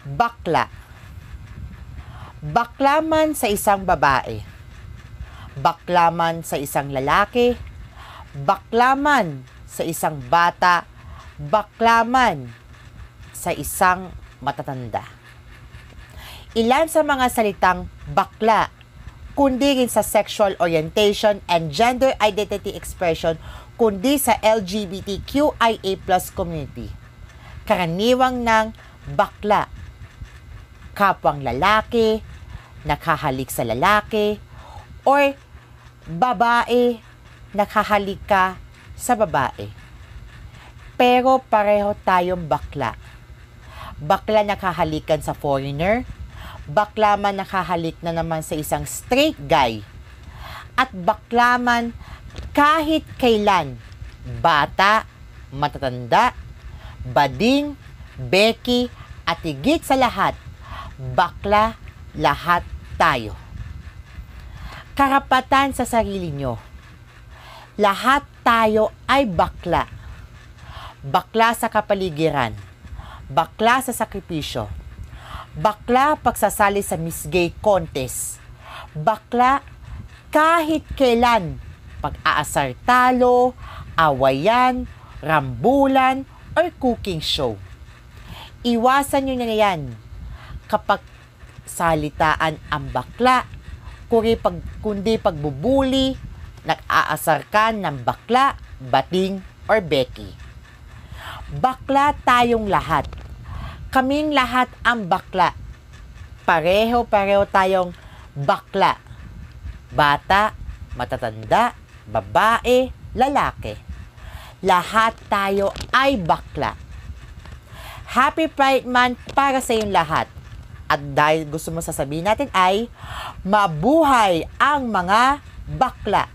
Bakla. Bakla man sa isang babae. Bakla man sa isang lalaki. Bakla man sa isang bata. Bakla man sa isang matatanda. Ilan sa mga salitang bakla, kundi rin sa sexual orientation and gender identity expression, kundi sa LGBTQIA+ community. Karaniwang ng bakla, kapwang lalaki, nakahalik sa lalaki, or babae, nakahalik ka sa babae. Pero pareho tayong bakla. Bakla nakahalikan sa foreigner, bakla man nakahalik na naman sa isang straight guy, at bakla man kahit kailan, bata, matatanda, bading, beki, at higit sa lahat, bakla lahat tayo. Karapatan sa sarili nyo. Lahat tayo ay bakla. Bakla sa kapaligiran. Bakla sa sakripisyo. Bakla pagsasali sa Miss Gay contest. Bakla kahit kailan, pag-aasar talo, awayan, rambulan, or cooking show. Iwasan nyo na yan kapag salitaan ang bakla, kundi pagbubuli, nag-aasar ka ng bakla, bating, or beki. Bakla tayong lahat. Kaming lahat ang bakla. Pareho-pareho tayong bakla. Bata, matatanda, babae, lalaki. Lahat tayo ay bakla. Happy Pride Month para sa iyong lahat. At dahil gusto mo sasabihin natin ay, mabuhay ang mga bakla.